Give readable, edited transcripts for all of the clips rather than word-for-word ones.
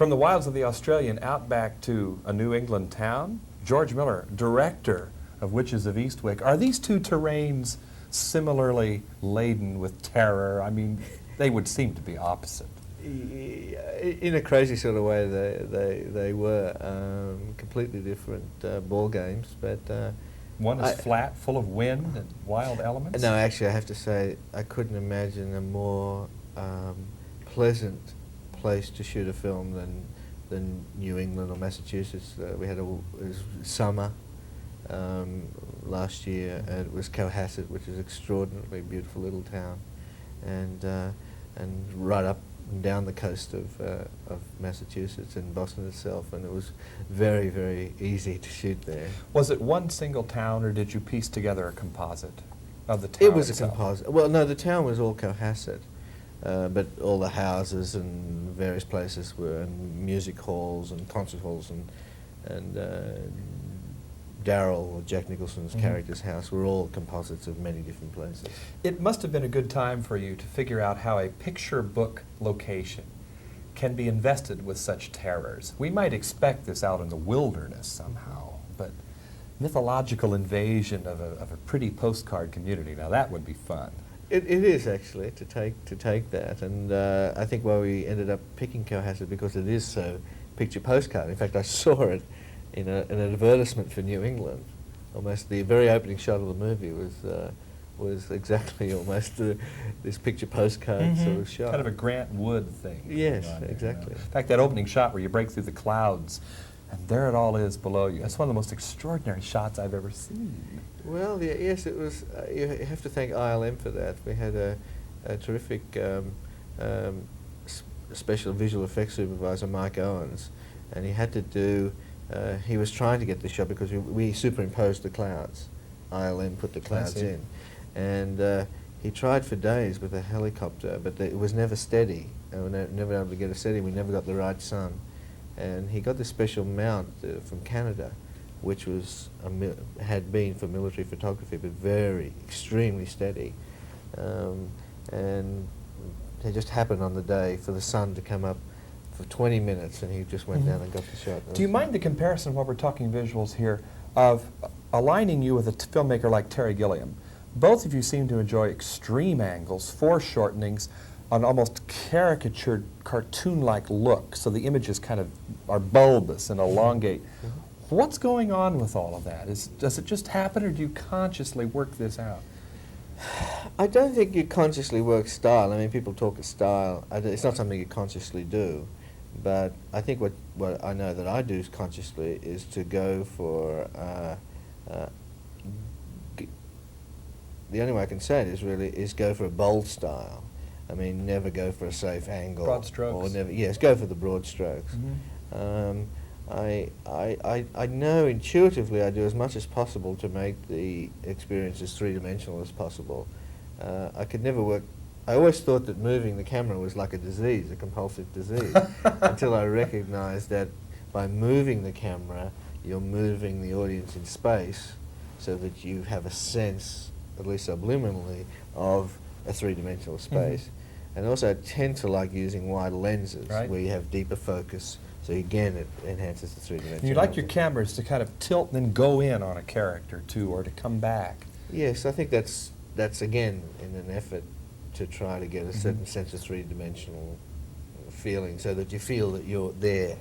From the wilds of the Australian outback to a New England town, George Miller, director of Witches of Eastwick. Are these two terrains similarly laden with terror? I mean, they would seem to be opposite. In a crazy sort of way, they were completely different ball games, but one is flat, full of wind and wild elements. No, actually, I have to say I couldn't imagine a more pleasant place to shoot a film than New England or Massachusetts. We had it was summer last year, and it was Cohasset, which is an extraordinarily beautiful little town, and right up and down the coast of Massachusetts and Boston itself, and it was very, very easy to shoot there. Was it one single town, or did you piece together a composite of the town It was itself? a composite. Well, no, the town was all Cohasset, but all the houses and various places were, and music halls and concert halls and Darryl, or Jack Nicholson's character's house, were all composites of many different places. It must have been a good time for you to figure out how a picture book location can be invested with such terrors. We might expect this out in the wilderness somehow, but mythological invasion of a pretty postcard community, now that would be fun. It is actually to take that, and I think why we ended up picking Cohasset because it is so picture postcard. In fact, I saw it in an advertisement for New England. Almost the very opening shot of the movie was exactly almost this picture postcard sort of shot. Kind of a Grant Wood thing. Yes, There, exactly. In fact, that opening shot where you break through the clouds and there it all is below you. That's one of the most extraordinary shots I've ever seen. Well, yes, it was. You have to thank ILM for that. We had a terrific special visual effects supervisor, Mike Owens, and he had to do. He was trying to get the shot because we superimposed the clouds. ILM put the clouds in, and he tried for days with a helicopter, but it was never steady. We were never able to get it steady. We never got the right sun, and he got this special mount from Canada, which was had been for military photography, but very extremely steady, and it just happened on the day for the sun to come up for 20 minutes, and he just went down and got the shot. Do you mind the comparison, while we're talking visuals here, of aligning you with a filmmaker like Terry Gilliam? Both of you seem to enjoy extreme angles, foreshortenings, an almost caricatured, cartoon-like look, so the images kind of are bulbous and elongate. What's going on with all of that? Does it just happen, or do you consciously work this out? I don't think you consciously work style. I mean, people talk of style. It's not something you consciously do. But I think what I know that I do consciously is to go for, the only way I can say it is go for a bold style. I mean, never go for a safe angle. Broad strokes. Or yes, go for the broad strokes. I know intuitively I do as much as possible to make the experience as three-dimensional as possible. I could never work. I always thought that moving the camera was like a disease, a compulsive disease, until I recognized that by moving the camera, you're moving the audience in space so that you have a sense, at least subliminally, of a three-dimensional space. And also I tend to like using wide lenses where you have deeper focus, so again it enhances the three-dimensional. You like your cameras to kind of tilt and then go in on a character too, or to come back. Yes, I think that's again in an effort to try to get a certain sense of three-dimensional feeling, so that you feel that you're there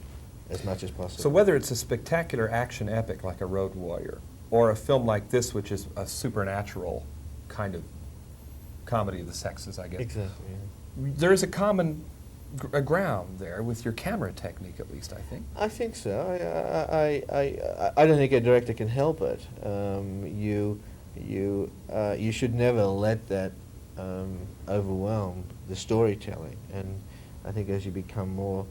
as much as possible. So whether it's a spectacular action epic like A Road Warrior, or a film like this, which is a supernatural kind of comedy of the sexes, I guess. Exactly. Yeah. There is a common ground there with your camera technique, at least, I think. I think so. I don't think a director can help it. You should never let that overwhelm the storytelling, and I think as you become more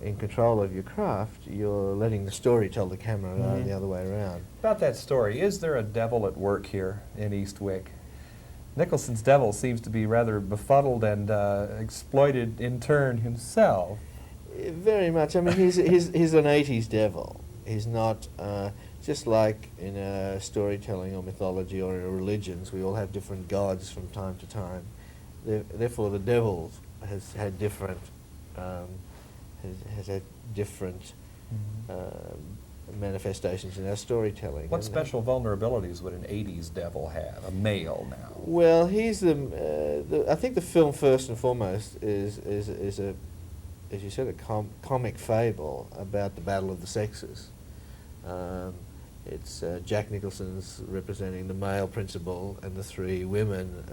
in control of your craft, you're letting the story tell the camera rather than the other way around. About that story, is there a devil at work here in Eastwick? Nicholson's devil seems to be rather befuddled and exploited in turn himself. Very much. I mean, he's an 80s devil. He's not, just like in storytelling or mythology or in religions, we all have different gods from time to time. Therefore, the devil has had different has had different manifestations in our storytelling. What And, special vulnerabilities would an 80s devil have, a male now? well, he's I think the film first and foremost is a, as you said, a comic fable about the battle of the sexes. It's Jack Nicholson's representing the male principal, and the three women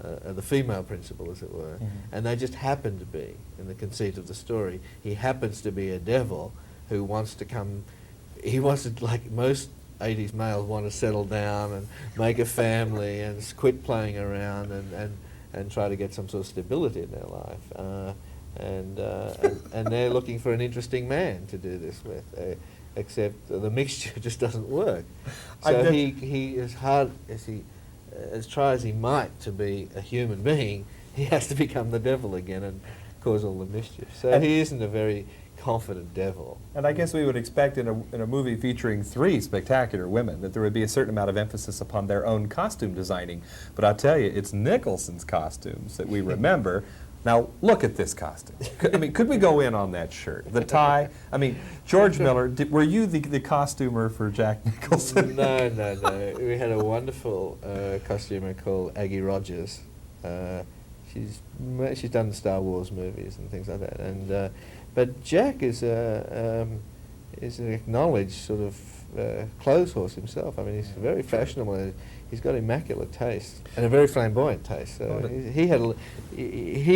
are the female principal, as it were. And they just happen to be, in the conceit of the story, he happens to be a devil who wants to come, he wants to, like most 80s males, want to settle down and make a family and quit playing around and try to get some sort of stability in their life. And they're looking for an interesting man to do this with, except the mixture just doesn't work. So he as hard as as try as he might to be a human being, he has to become the devil again and cause all the mischief. So he isn't a very confident devil. And I guess we would expect in a movie featuring three spectacular women that there would be a certain amount of emphasis upon their own costume designing. But I'll tell you, it's Nicholson's costumes that we remember. Now, look at this costume. I mean, could we go in on that shirt? The tie? I mean, George Miller, were you the costumer for Jack Nicholson? No. We had a wonderful costumer called Aggie Rogers. She's done the Star Wars movies and things like that. And but Jack is an acknowledged sort of clothes horse himself. I mean, he's very fashionable. He's got immaculate taste and a very flamboyant taste. So he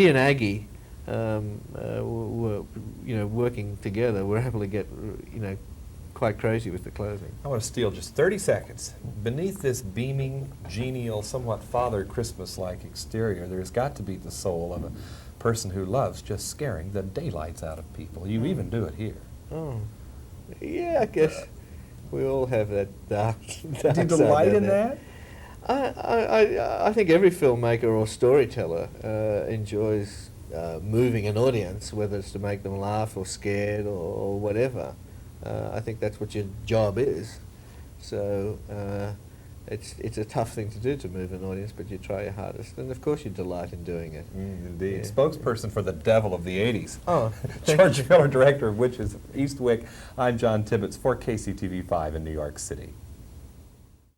and Aggie were, working together, were able to get, quite crazy with the clothing. I want to steal just 30 seconds. Beneath this beaming, genial, somewhat Father Christmas-like exterior, there's got to be the soul of a person who loves just scaring the daylights out of people. You even do it here. Oh, yeah, I guess we all have that dark Do you delight in that? I think every filmmaker or storyteller enjoys moving an audience, whether it's to make them laugh or scared or whatever. I think that's what your job is. So it's a tough thing to do, to move an audience, but you try your hardest, and of course you delight in doing it. Indeed. Yeah. Spokesperson for the devil of the 80s. Oh, George Miller, director of Witches, Eastwick. I'm John Tibbetts for KCTV5 in New York City.